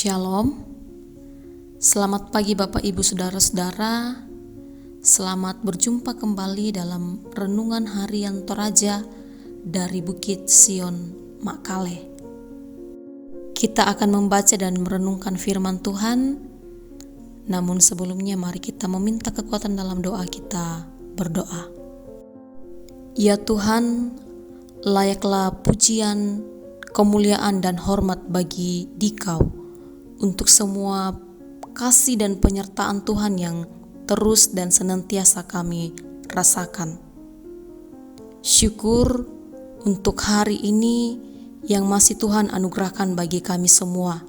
Shalom, selamat pagi Bapak Ibu Saudara-saudara. Selamat berjumpa kembali dalam Renungan Harian Toraja dari Bukit Sion Makkale. Kita akan membaca dan merenungkan firman Tuhan. Namun sebelumnya mari kita meminta kekuatan dalam doa kita berdoa. Ya Tuhan, layaklah pujian, kemuliaan dan hormat bagi Dikau untuk semua kasih dan penyertaan Tuhan yang terus dan senantiasa kami rasakan. Syukur untuk hari ini yang masih Tuhan anugerahkan bagi kami semua.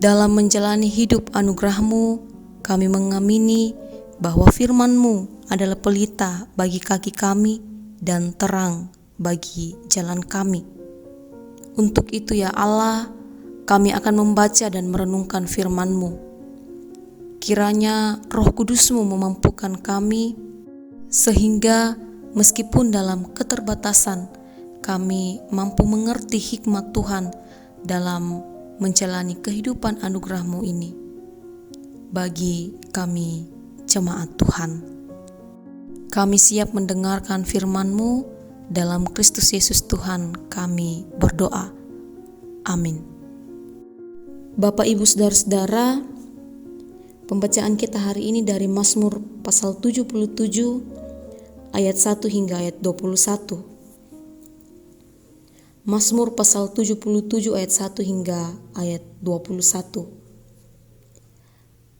Dalam menjalani hidup anugerah-Mu, kami mengamini bahwa firman-Mu adalah pelita bagi kaki kami dan terang bagi jalan kami. Untuk itu ya Allah, kami akan membaca dan merenungkan firman-Mu. Kiranya Roh Kudus-Mu memampukan kami, sehingga meskipun dalam keterbatasan, kami mampu mengerti hikmat Tuhan dalam menjalani kehidupan anugerah-Mu ini. Bagi kami, jemaat Tuhan, kami siap mendengarkan firman-Mu. Dalam Kristus Yesus Tuhan kami berdoa. Amin. Bapak Ibu Saudara-saudara, pembacaan kita hari ini dari Mazmur pasal 77 ayat 1 hingga ayat 21. Mazmur pasal 77 ayat 1 hingga ayat 21.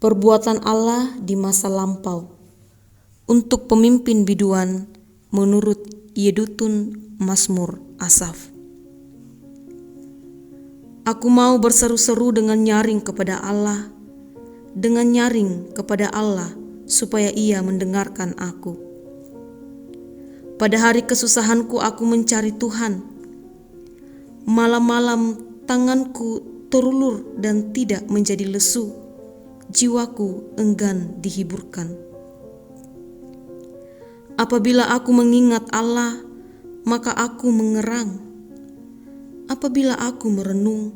Perbuatan Allah di masa lampau untuk pemimpin biduan menurut Yedutun Mazmur Asaf. Aku mau berseru-seru dengan nyaring kepada Allah, dengan nyaring kepada Allah, supaya Ia mendengarkan aku. Pada hari kesusahanku aku mencari Tuhan. Malam-malam tanganku terulur dan tidak menjadi lesu, jiwaku enggan dihiburkan. Apabila aku mengingat Allah, maka aku mengerang. Apabila aku merenung,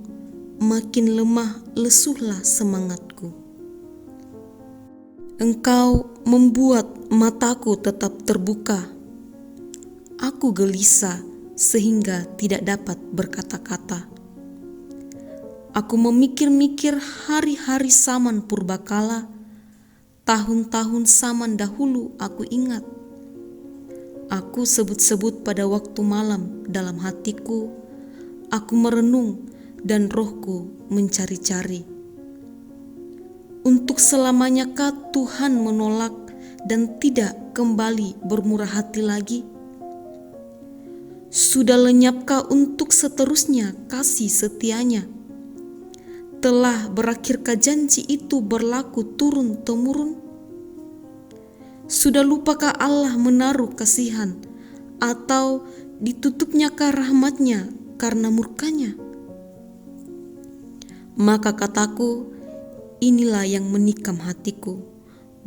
makin lemah lesuhlah semangatku. Engkau membuat mataku tetap terbuka. Aku gelisah sehingga tidak dapat berkata-kata. Aku memikir-mikir hari-hari zaman purbakala, tahun-tahun zaman dahulu aku ingat. Aku sebut-sebut pada waktu malam dalam hatiku, aku merenung dan rohku mencari-cari. Untuk selamanyakah Tuhan menolak dan tidak kembali bermurah hati lagi? Sudah lenyapkah untuk seterusnya kasih setianya? Telah berakhirkah janji itu berlaku turun-temurun? Sudah lupakah Allah menaruh kasihan, atau ditutupnyakah rahmatnya karena murkanya? Maka kataku, inilah yang menikam hatiku,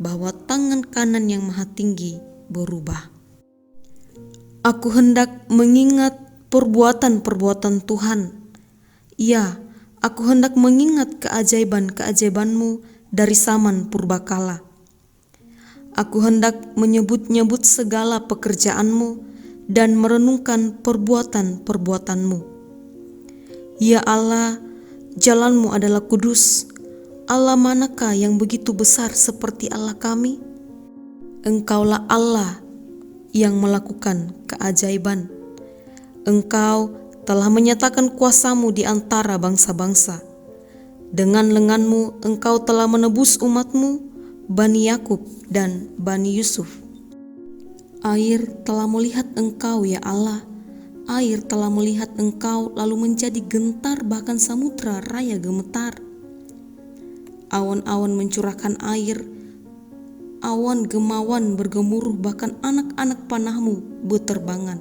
bahwa tangan kanan yang maha tinggi berubah. Aku hendak mengingat perbuatan-perbuatan Tuhan. Ya, aku hendak mengingat keajaiban-keajaiban-Mu dari zaman purbakala. Aku hendak menyebut-nyebut segala pekerjaan-Mu dan merenungkan perbuatan-perbuatan-Mu. Ya Allah, jalan-Mu adalah kudus. Allah manakah yang begitu besar seperti Allah kami? Engkaulah Allah yang melakukan keajaiban. Engkau telah menyatakan kuasa-Mu di antara bangsa-bangsa. Dengan lengan-Mu Engkau telah menebus umat-Mu, Bani Yakub dan Bani Yusuf. Air telah melihat Engkau ya Allah, air telah melihat Engkau lalu menjadi gentar, bahkan samudra raya gemetar. Awan-awan mencurahkan air, awan gemawan bergemuruh, bahkan anak-anak panah-Mu beterbangan.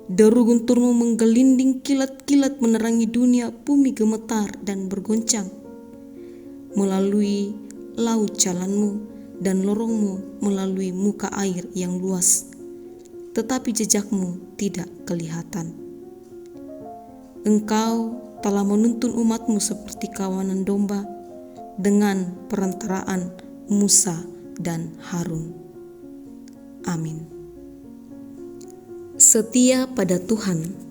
Deru guntur-Mu menggelinding, kilat-kilat menerangi dunia, bumi gemetar dan bergoncang. Melalui laut jalan-Mu dan lorong-Mu melalui muka air yang luas, tetapi jejak-Mu tidak kelihatan. Engkau telah menuntun umat-Mu seperti kawanan domba dengan perantaraan Musa dan Harun. Amin. Setia pada Tuhan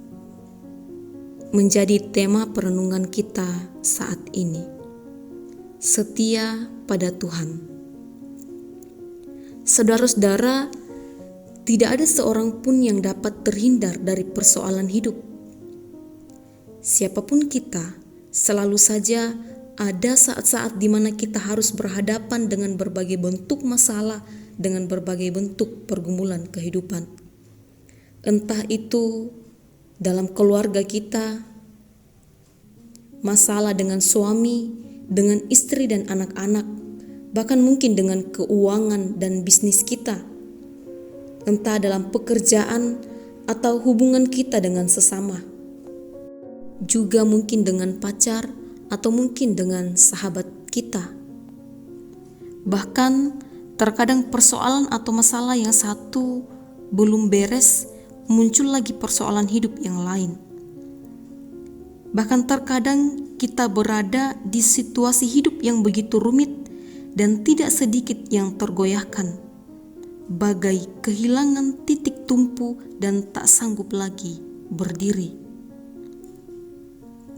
menjadi tema perenungan kita saat ini. Setia pada Tuhan. Saudara-saudara, tidak ada seorang pun yang dapat terhindar dari persoalan hidup. Siapapun kita, selalu saja ada saat-saat di mana kita harus berhadapan dengan berbagai bentuk masalah, dengan berbagai bentuk pergumulan kehidupan. Entah itu dalam keluarga kita, masalah dengan suami, dengan istri dan anak-anak, bahkan mungkin dengan keuangan dan bisnis kita. Entah dalam pekerjaan atau hubungan kita dengan sesama. Juga mungkin dengan pacar atau mungkin dengan sahabat kita. Bahkan terkadang persoalan atau masalah yang satu belum beres, muncul lagi persoalan hidup yang lain. Bahkan terkadang kita berada di situasi hidup yang begitu rumit dan tidak sedikit yang tergoyahkan, bagai kehilangan titik tumpu dan tak sanggup lagi berdiri.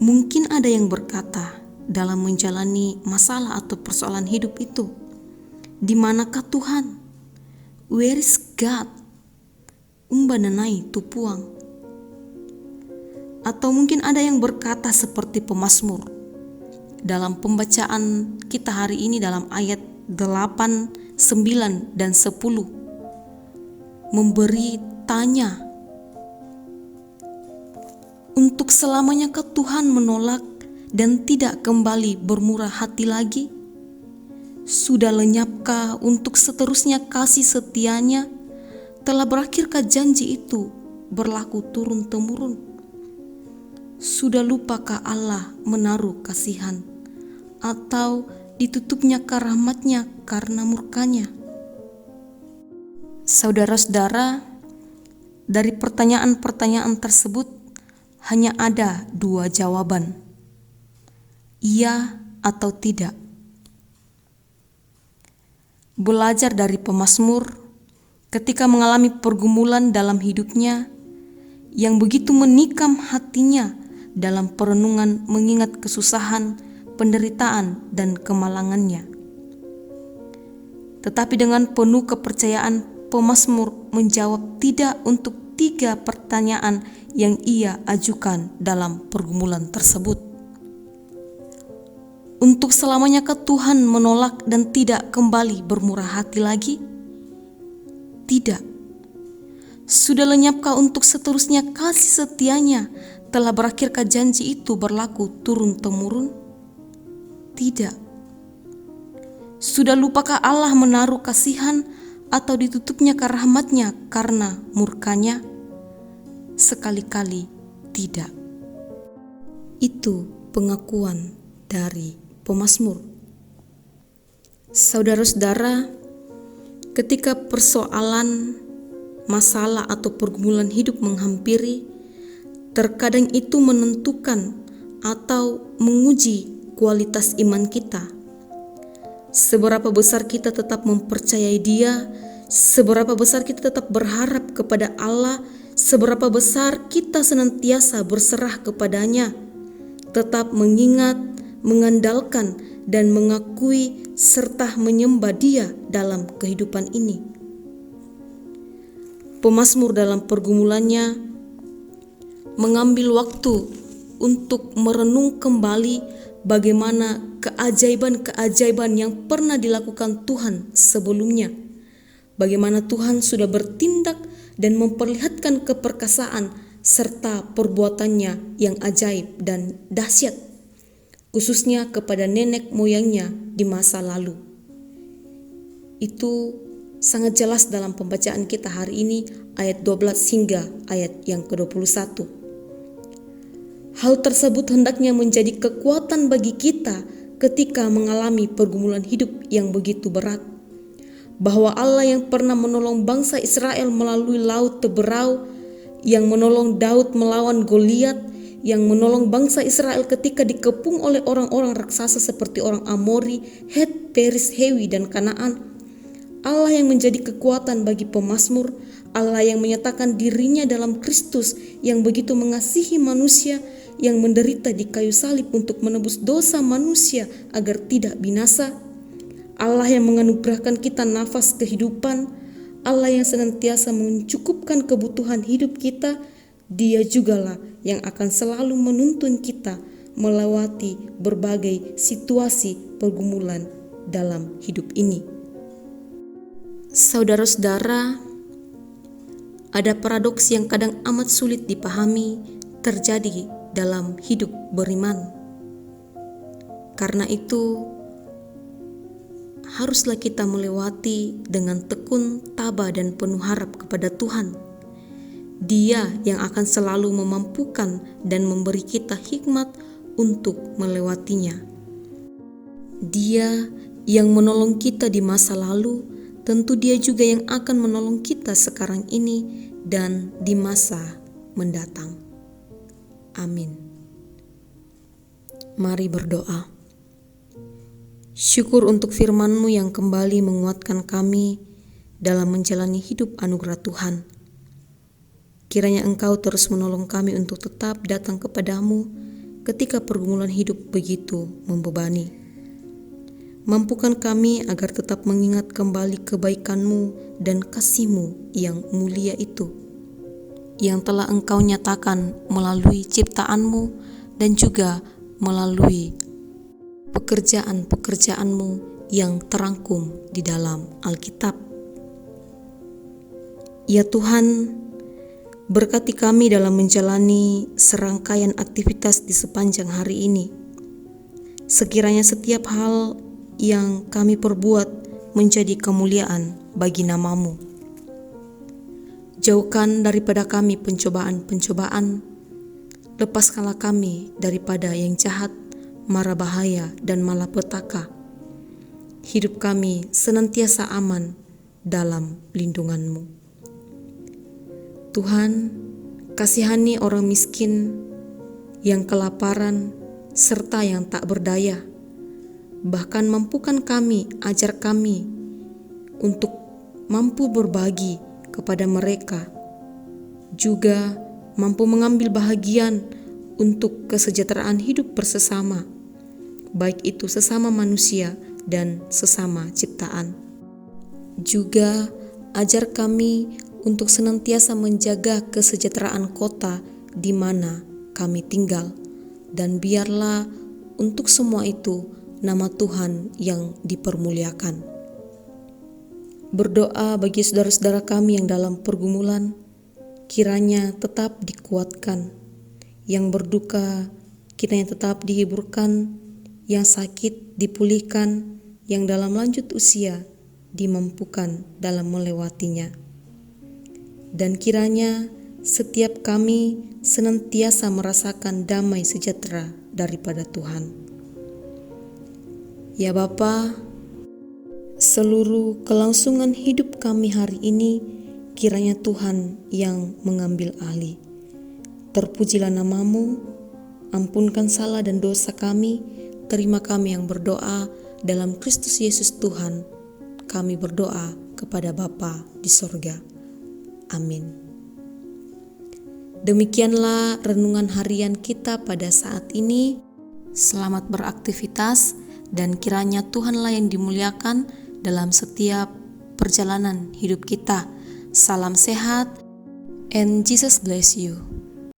Mungkin ada yang berkata dalam menjalani masalah atau persoalan hidup itu, "Di manakah Tuhan? Where is God? Umbananai tupuang." Atau mungkin ada yang berkata seperti pemazmur dalam pembacaan kita hari ini dalam ayat 8, 9, dan 10, memberi tanya, "Untuk selamanya ke Tuhan menolak dan tidak kembali bermurah hati lagi? Sudah lenyapkah untuk seterusnya kasih setianya? Telah berakhirkah janji itu berlaku turun-temurun? Sudah lupakah Allah menaruh kasihan? Atau ditutupnya rahmatnya karena murkanya?" Saudara-saudara, dari pertanyaan-pertanyaan tersebut hanya ada dua jawaban, iya atau tidak. Belajar dari pemazmur ketika mengalami pergumulan dalam hidupnya yang begitu menikam hatinya dalam perenungan mengingat kesusahan, penderitaan, dan kemalangannya. Tetapi dengan penuh kepercayaan, pemazmur menjawab tidak untuk 3 pertanyaan yang ia ajukan dalam pergumulan tersebut. Untuk selamanyakah Tuhan menolak dan tidak kembali bermurah hati lagi? Tidak. Sudah lenyapkah untuk seterusnya kasih setianya? Telah berakhirkah janji itu berlaku turun-temurun? Tidak. Sudah lupakah Allah menaruh kasihan atau ditutupnya rahmatnya karena murkanya? Sekali-kali tidak. Itu pengakuan dari pemazmur. Saudara-saudara, ketika persoalan, masalah atau pergumulan hidup menghampiri, terkadang itu menentukan atau menguji kualitas iman kita. Seberapa besar kita tetap mempercayai Dia, seberapa besar kita tetap berharap kepada Allah, seberapa besar kita senantiasa berserah kepadanya, tetap mengingat, mengandalkan, dan mengakui serta menyembah Dia dalam kehidupan ini. Pemazmur dalam pergumulannya mengambil waktu untuk merenung kembali bagaimana keajaiban-keajaiban yang pernah dilakukan Tuhan sebelumnya. Bagaimana Tuhan sudah bertindak dan memperlihatkan keperkasaan serta perbuatannya yang ajaib dan dahsyat, khususnya kepada nenek moyangnya di masa lalu. Itu sangat jelas dalam pembacaan kita hari ini, ayat 12 hingga ayat yang ke-21. Hal tersebut hendaknya menjadi kekuatan bagi kita ketika mengalami pergumulan hidup yang begitu berat. Bahwa Allah yang pernah menolong bangsa Israel melalui laut Teberau, yang menolong Daud melawan Goliat, yang menolong bangsa Israel ketika dikepung oleh orang-orang raksasa seperti orang Amori, Het, Peris, Hewi, dan Kanaan. Allah yang menjadi kekuatan bagi pemazmur, Allah yang menyatakan dirinya dalam Kristus yang begitu mengasihi manusia, yang menderita di kayu salib untuk menebus dosa manusia agar tidak binasa. Allah yang menganugerahkan kita nafas kehidupan, Allah yang senantiasa mencukupkan kebutuhan hidup kita. Dia jugalah yang akan selalu menuntun kita melewati berbagai situasi pergumulan dalam hidup ini. Saudara-saudara, ada paradoks yang kadang amat sulit dipahami terjadi dalam hidup beriman. Karena itu, haruslah kita melewati dengan tekun, tabah, dan penuh harap kepada Tuhan. Dia yang akan selalu memampukan dan memberi kita hikmat untuk melewatinya. Dia yang menolong kita di masa lalu, tentu Dia juga yang akan menolong kita sekarang ini dan di masa mendatang. Amin. Mari berdoa. Syukur untuk firman-Mu yang kembali menguatkan kami dalam menjalani hidup anugerah Tuhan. Kiranya Engkau terus menolong kami untuk tetap datang kepadamu ketika pergumulan hidup begitu membebani. Mampukan kami agar tetap mengingat kembali kebaikan-Mu dan kasih-Mu yang mulia itu, yang telah Engkau nyatakan melalui ciptaan-Mu dan juga melalui pekerjaan-pekerjaan-Mu yang terangkum di dalam Alkitab. Ya Tuhan, berkati kami dalam menjalani serangkaian aktivitas di sepanjang hari ini. Sekiranya setiap hal yang kami perbuat menjadi kemuliaan bagi nama-Mu. Jauhkan daripada kami pencobaan-pencobaan. Lepaskanlah kami daripada yang jahat, mara bahaya, dan malapetaka. Hidup kami senantiasa aman dalam lindungan-Mu. Tuhan, kasihani orang miskin yang kelaparan serta yang tak berdaya. Bahkan mampukan kami, ajar kami untuk mampu berbagi kepada mereka. Juga mampu mengambil bahagian untuk kesejahteraan hidup bersesama, baik itu sesama manusia dan sesama ciptaan. Juga ajar kami untuk senantiasa menjaga kesejahteraan kota di mana kami tinggal, dan biarlah untuk semua itu nama Tuhan yang dipermuliakan. Berdoa bagi saudara-saudara kami yang dalam pergumulan, kiranya tetap dikuatkan, yang berduka kiranya tetap dihiburkan, yang sakit dipulihkan, yang dalam lanjut usia dimampukan dalam melewatinya. Dan kiranya setiap kami senantiasa merasakan damai sejahtera daripada Tuhan. Ya Bapa, seluruh kelangsungan hidup kami hari ini, kiranya Tuhan yang mengambil alih. Terpujilah nama-Mu, ampunkan salah dan dosa kami, terima kami yang berdoa dalam Kristus Yesus Tuhan. Kami berdoa kepada Bapa di sorga. Amin. Demikianlah renungan harian kita pada saat ini. Selamat beraktivitas dan kiranya Tuhanlah yang dimuliakan dalam setiap perjalanan hidup kita. Salam sehat and Jesus bless you.